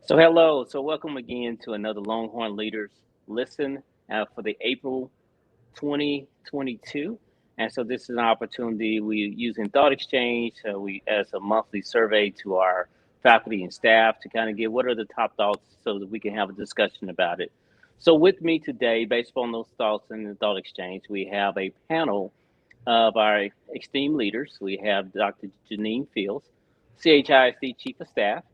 So hello, welcome again to another Longhorn Leaders Listen for the April 2022. And so this is an opportunity we're using Thought Exchange. We as a monthly survey to our faculty and staff to kind of get what are the top thoughts so that we can have a discussion about it. So with me today, based on those thoughts in the Thought Exchange, we have a panel of our esteemed leaders. We have Dr. Janine Fields, CHISD Chief of Staff.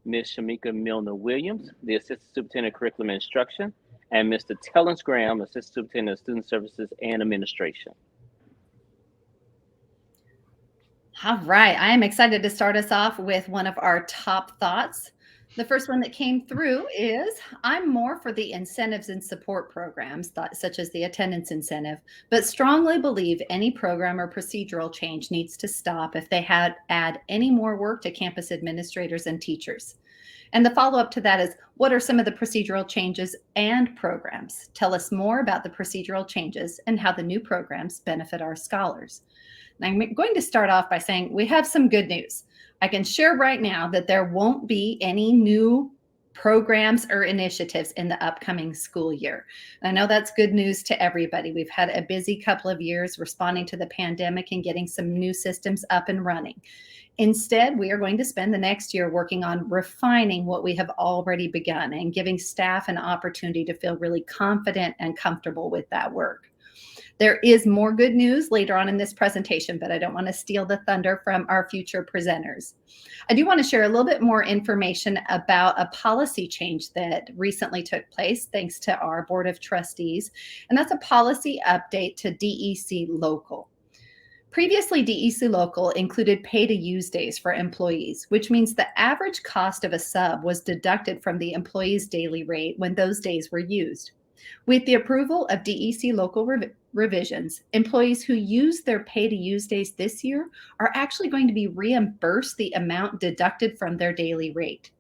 Ms. Shamika Milner Williams, the Assistant Superintendent of Curriculum and Instruction, and Mr. Tellens Graham, Assistant Superintendent of Student Services and Administration. All right. I am excited to start us off with one of our top thoughts. The first one that came through is I'm more for the incentives and support programs, such as the attendance incentive, but strongly believe any program or procedural change needs to stop if they add any more work to campus administrators and teachers. And the follow up to that is what are some of the procedural changes and programs? Tell us more about the procedural changes and how the new programs benefit our scholars. And I'm going to start off by saying we have some good news. I can share right now that there won't be any new programs or initiatives in the upcoming school year. I know that's good news to everybody. We've had a busy couple of years responding to the pandemic and getting some new systems up and running. Instead, we are going to spend the next year working on refining what we have already begun and giving staff an opportunity to feel really confident and comfortable with that work. There is more good news later on in this presentation, but I don't want to steal the thunder from our future presenters. I do want to share a little bit more information about a policy change that recently took place thanks to our Board of Trustees, and that's a policy update to DEC Local. Previously, DEC Local included pay-to-use days for employees, which means the average cost of a sub was deducted from the employee's daily rate when those days were used. With the approval of DEC Local revisions, employees who use their pay-to-use days this year are actually going to be reimbursed the amount deducted from their daily rate.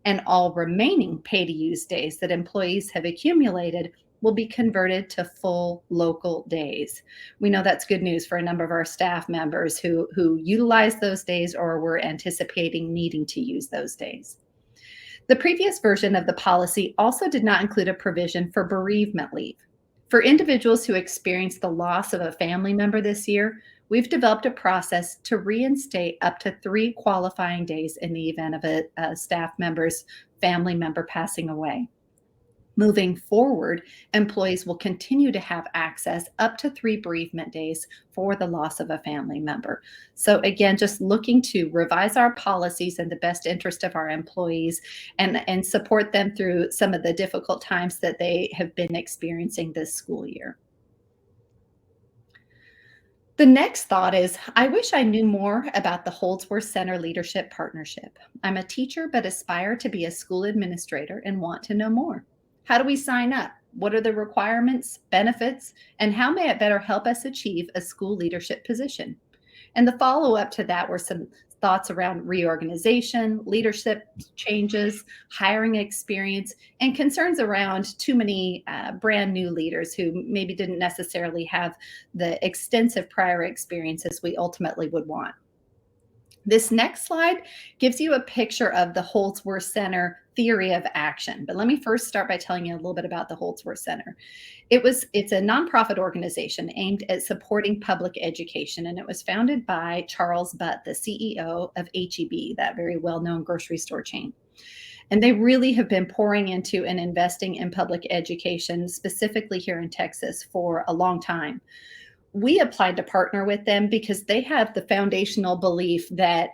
And all remaining pay-to-use days that employees have accumulated will be converted to full local days. We know that's good news for a number of our staff members who utilize those days or were anticipating needing to use those days. The previous version of the policy also did not include a provision for bereavement leave. For individuals who experienced the loss of a family member this year, we've developed a process to reinstate up to 3 qualifying days in the event of a staff member's family member passing away. Moving forward, employees will continue to have access up to 3 bereavement days for the loss of a family member. So again, just looking to revise our policies in the best interest of our employees and support them through some of the difficult times that they have been experiencing this school year. The next thought is, I wish I knew more about the Holdsworth Center Leadership Partnership. I'm a teacher, but aspire to be a school administrator and want to know more. How do we sign up? What are the requirements, benefits, and how may it better help us achieve a school leadership position? And the follow-up to that were some thoughts around reorganization, leadership changes, hiring experience, and concerns around too many brand new leaders who maybe didn't necessarily have the extensive prior experiences we ultimately would want. This next slide gives you a picture of the Holdsworth Center theory of action. But let me first start by telling you a little bit about the Holdsworth Center. It's a nonprofit organization aimed at supporting public education, and it was founded by Charles Butt, the CEO of H-E-B, that very well-known grocery store chain. And they really have been pouring into and investing in public education, specifically here in Texas, for a long time. We applied to partner with them because they have the foundational belief that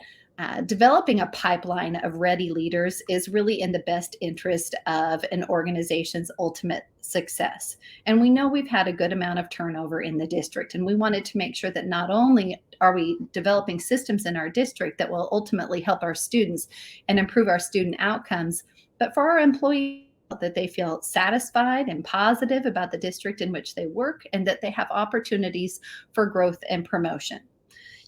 developing a pipeline of ready leaders is really in the best interest of an organization's ultimate success. And we know we've had a good amount of turnover in the district, and we wanted to make sure that not only are we developing systems in our district that will ultimately help our students and improve our student outcomes, but for our employees, that they feel satisfied and positive about the district in which they work and that they have opportunities for growth and promotion.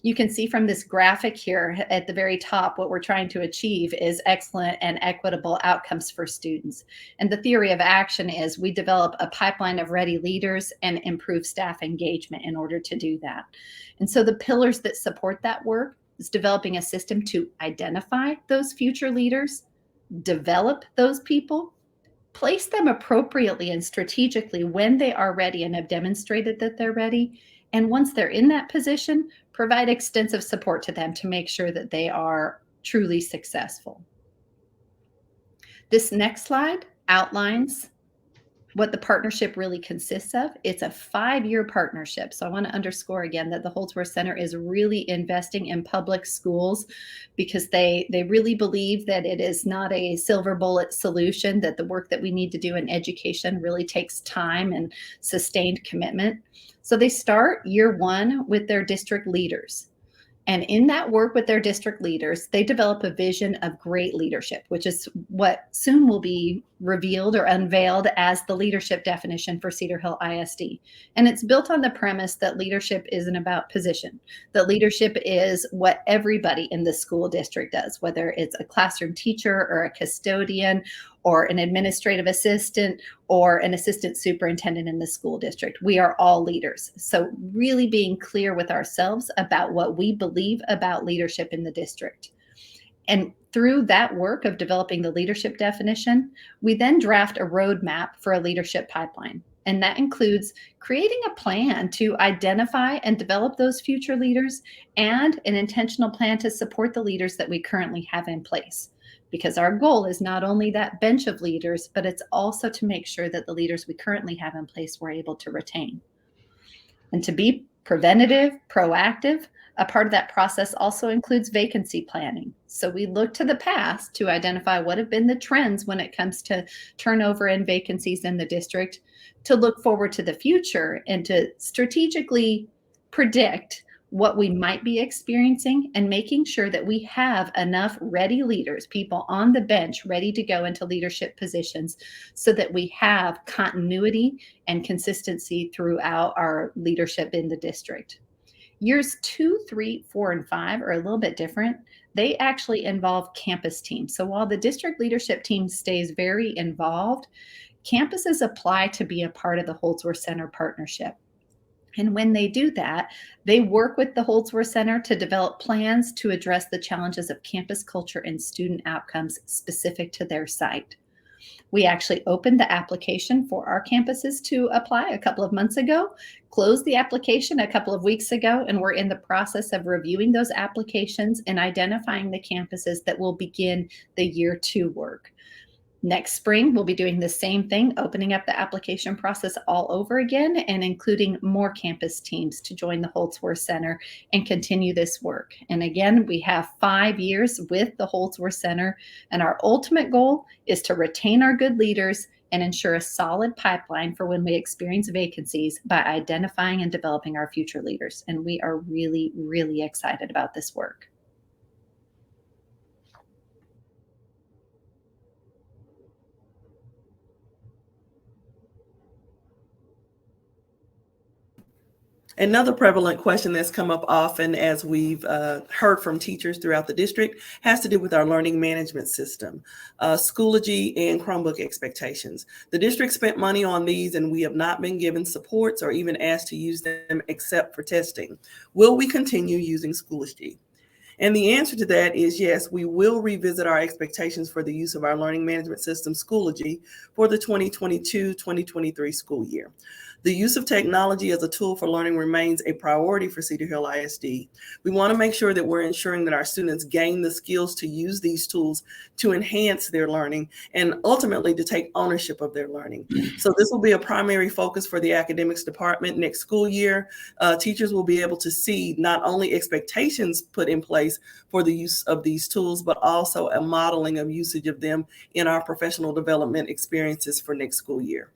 You can see from this graphic here at the very top, what we're trying to achieve is excellent and equitable outcomes for students. And the theory of action is we develop a pipeline of ready leaders and improve staff engagement in order to do that. And so the pillars that support that work is developing a system to identify those future leaders, develop those people, place them appropriately and strategically when they are ready and have demonstrated that they're ready. And once they're in that position, provide extensive support to them to make sure that they are truly successful. This next slide outlines what the partnership really consists of. It's a 5-year partnership. So I want to underscore again that the Holdsworth Center is really investing in public schools because they really believe that it is not a silver bullet solution, that the work that we need to do in education really takes time and sustained commitment. So they start year 1 with their district leaders. And in that work with their district leaders, they develop a vision of great leadership, which is what soon will be revealed or unveiled as the leadership definition for Cedar Hill ISD. And it's built on the premise that leadership isn't about position, that leadership is what everybody in the school district does, whether it's a classroom teacher or a custodian or an administrative assistant or an assistant superintendent in the school district. We are all leaders. So really being clear with ourselves about what we believe about leadership in the district. And through that work of developing the leadership definition, we then draft a roadmap for a leadership pipeline. And that includes creating a plan to identify and develop those future leaders and an intentional plan to support the leaders that we currently have in place. Because our goal is not only that bench of leaders, but it's also to make sure that the leaders we currently have in place we're able to retain. And to be preventative, proactive, a part of that process also includes vacancy planning. So we look to the past to identify what have been the trends when it comes to turnover and vacancies in the district, to look forward to the future and to strategically predict what we might be experiencing and making sure that we have enough ready leaders, people on the bench ready to go into leadership positions so that we have continuity and consistency throughout our leadership in the district. Years 2, 3, 4, and 5 are a little bit different. They actually involve campus teams. So while the district leadership team stays very involved, campuses apply to be a part of the Holdsworth Center partnership. And when they do that, they work with the Holdsworth Center to develop plans to address the challenges of campus culture and student outcomes specific to their site. We actually opened the application for our campuses to apply a couple of months ago, closed the application a couple of weeks ago, and we're in the process of reviewing those applications and identifying the campuses that will begin the year 2 work. Next spring, we'll be doing the same thing, opening up the application process all over again and including more campus teams to join the Holdsworth Center and continue this work. And again, we have 5 years with the Holdsworth Center, and our ultimate goal is to retain our good leaders and ensure a solid pipeline for when we experience vacancies by identifying and developing our future leaders. And we are really, really excited about this work. Another prevalent question that's come up often as we've heard from teachers throughout the district has to do with our learning management system, Schoology and Chromebook expectations. The district spent money on these and we have not been given supports or even asked to use them except for testing. Will we continue using Schoology? And the answer to that is yes, we will revisit our expectations for the use of our learning management system, Schoology, for the 2022-2023 school year. The use of technology as a tool for learning remains a priority for Cedar Hill ISD. We want to make sure that we're ensuring that our students gain the skills to use these tools to enhance their learning and ultimately to take ownership of their learning. So this will be a primary focus for the academics department next school year. Teachers will be able to see not only expectations put in place for the use of these tools, but also a modeling of usage of them in our professional development experiences for next school year.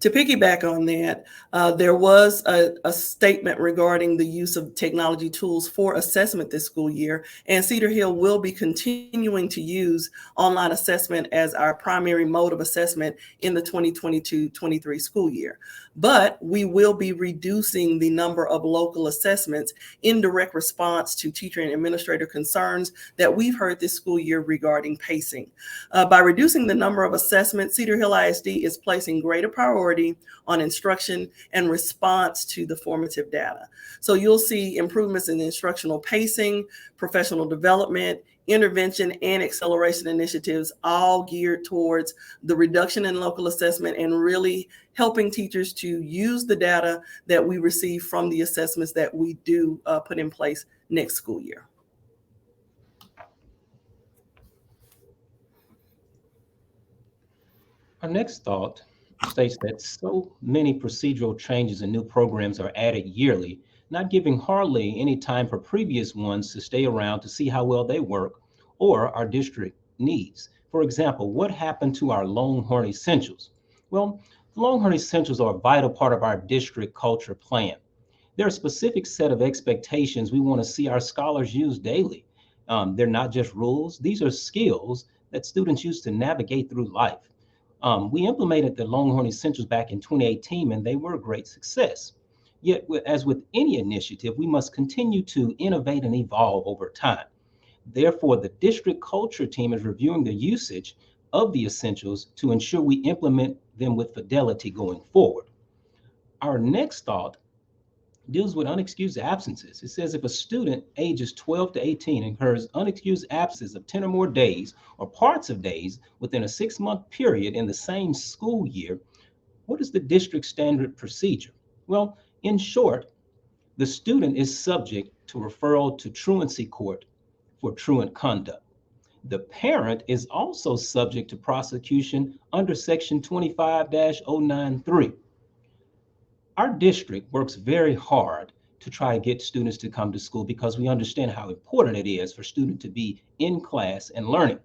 To piggyback on that, there was a statement regarding the use of technology tools for assessment this school year, and Cedar Hill will be continuing to use online assessment as our primary mode of assessment in the 2022-23 school year. But we will be reducing the number of local assessments in direct response to teacher and administrator concerns that we've heard this school year regarding pacing. By reducing the number of assessments, Cedar Hill ISD is placing greater priority priority on instruction and response to the formative data. So you'll see improvements in instructional pacing, professional development, intervention, and acceleration initiatives, all geared towards the reduction in local assessment and really helping teachers to use the data that we receive from the assessments that we do put in place next school year. Our next thought states that so many procedural changes and new programs are added yearly, not giving hardly any time for previous ones to stay around to see how well they work or our district needs. For example, what happened to our Longhorn Essentials? Well, the Longhorn Essentials are a vital part of our district culture plan. There are a specific set of expectations we want to see our scholars use daily. They're not just rules, these are skills that students use to navigate through life. We implemented the Longhorn Essentials back in 2018, and they were a great success. Yet, as with any initiative, we must continue to innovate and evolve over time. Therefore, the district culture team is reviewing the usage of the essentials to ensure we implement them with fidelity going forward. Our next thought deals with unexcused absences. It says if a student ages 12 to 18 incurs unexcused absences of 10 or more days or parts of days within a 6-month period in the same school year, what is the district standard procedure? Well, in short, the student is subject to referral to truancy court for truant conduct. The parent is also subject to prosecution under section 25-093. Our district works very hard to try to get students to come to school because we understand how important it is for students to be in class and learning.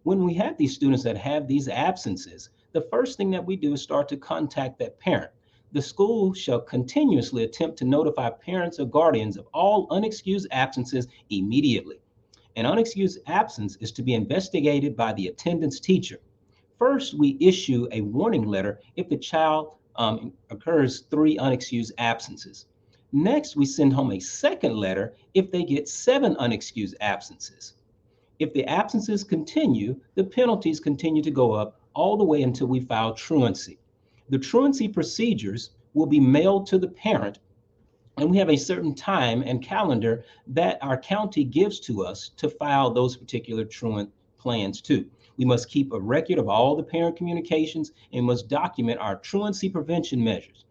When we have these students that have these absences, the first thing that we do is start to contact that parent. The school shall continuously attempt to notify parents or guardians of all unexcused absences immediately. An unexcused absence is to be investigated by the attendance teacher. First, we issue a warning letter if the child occurs 3 unexcused absences. Next, we send home a second letter if they get 7 unexcused absences. If the absences continue, the penalties continue to go up all the way until we file truancy. The truancy procedures will be mailed to the parent, and we have a certain time and calendar that our county gives to us to file those particular truant plans too. We must keep a record of all the parent communications and must document our truancy prevention measures.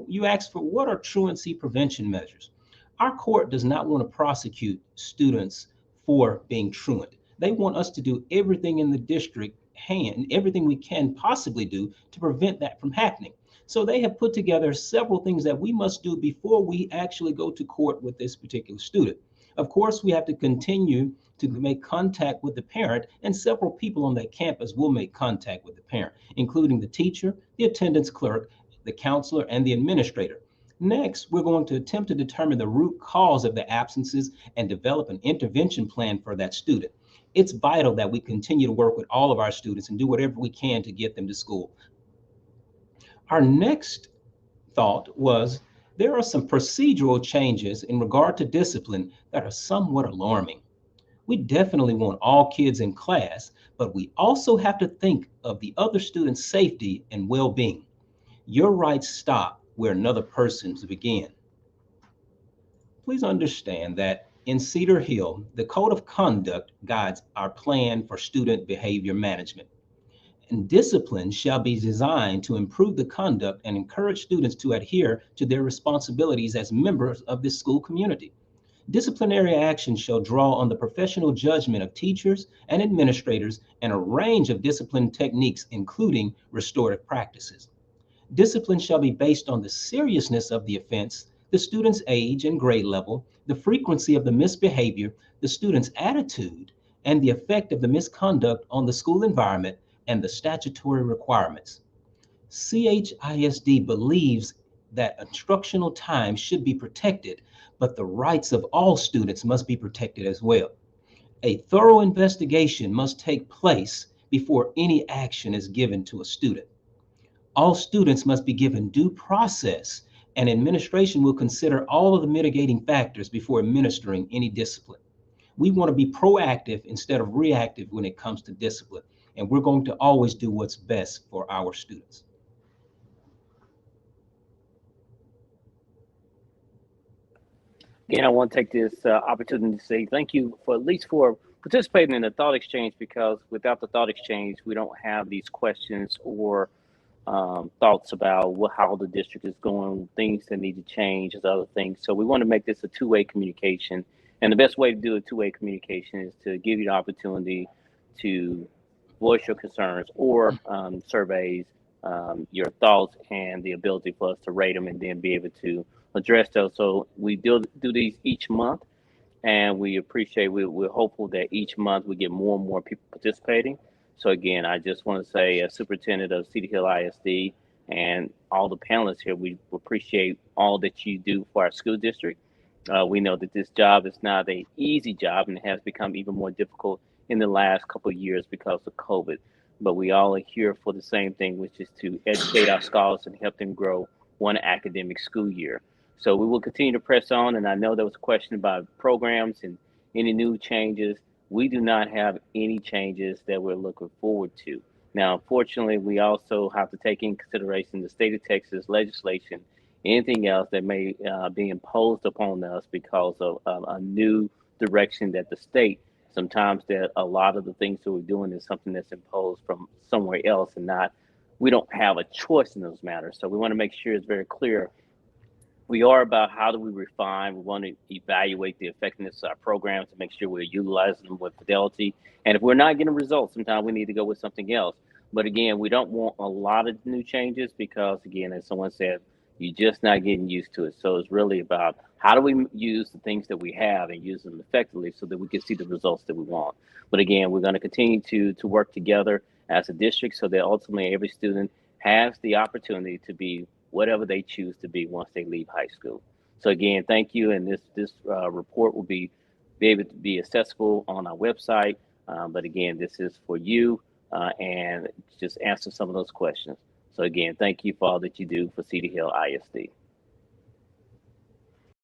You ask for what are truancy prevention measures? Our court does not want to prosecute students for being truant. They want us to do everything in the district hand, everything we can possibly do to prevent that from happening. So they have put together several things that we must do before we actually go to court with this particular student. Of course, we have to continue to make contact with the parent, and several people on that campus will make contact with the parent, including the teacher, the attendance clerk, the counselor, and the administrator. Next, we're going to attempt to determine the root cause of the absences and develop an intervention plan for that student. It's vital that we continue to work with all of our students and do whatever we can to get them to school. Our next thought was there are some procedural changes in regard to discipline that are somewhat alarming. We definitely want all kids in class, but we also have to think of the other students' safety and well-being. Your rights stop where another person's begin. Please understand that in Cedar Hill, the Code of Conduct guides our plan for student behavior management. And discipline shall be designed to improve the conduct and encourage students to adhere to their responsibilities as members of this school community. Disciplinary action shall draw on the professional judgment of teachers and administrators and a range of discipline techniques, including restorative practices. Discipline shall be based on the seriousness of the offense, the student's age and grade level, the frequency of the misbehavior, the student's attitude, and the effect of the misconduct on the school environment and the statutory requirements. CHISD believes that instructional time should be protected, but the rights of all students must be protected as well. A thorough investigation must take place before any action is given to a student. All students must be given due process, and administration will consider all of the mitigating factors before administering any discipline. We want to be proactive instead of reactive when it comes to discipline, and we're going to always do what's best for our students. Again, I want to take this opportunity to say thank you for at least for participating in the thought exchange, because without the thought exchange, we don't have these questions or thoughts about how the district is going, things that need to change, as other things. So we want to make this a two-way communication. And the best way to do a two-way communication is to give you the opportunity to voice your concerns or surveys, your thoughts, and the ability for us to rate them and then be able to address those. So we do these each month, and we appreciate, we're hopeful that each month we get more and more people participating. So again, I just want to say, as superintendent of Cedar Hill ISD and all the panelists here, we appreciate all that you do for our school district. We know that this job is not an easy job, and it has become even more difficult in the last couple of years because of COVID. But we all are here for the same thing, which is to educate our scholars and help them grow one academic school year. So we will continue to press on. And I know there was a question about programs and any new changes. We do not have any changes that we're looking forward to. Now, unfortunately, we also have to take in consideration the state of Texas legislation, anything else that may be imposed upon us because of a new direction that the state, sometimes that a lot of the things that we're doing is something that's imposed from somewhere else, and not, we don't have a choice in those matters. So we want to make sure it's very clear. We are about how do we refine. We want to evaluate the effectiveness of our programs to make sure we're utilizing them with fidelity. And if we're not getting results, sometimes we need to go with something else. But again, we don't want a lot of new changes because, again, as someone said, you're just not getting used to it. So it's really about how do we use the things that we have and use them effectively so that we can see the results that we want. But again, we're going to continue to work together as a district so that ultimately every student has the opportunity to be whatever they choose to be once they leave high school. So again, thank you. And this report will be able to be accessible on our website. But again, this is for you and just answer some of those questions. So again, thank you for all that you do for Cedar Hill ISD.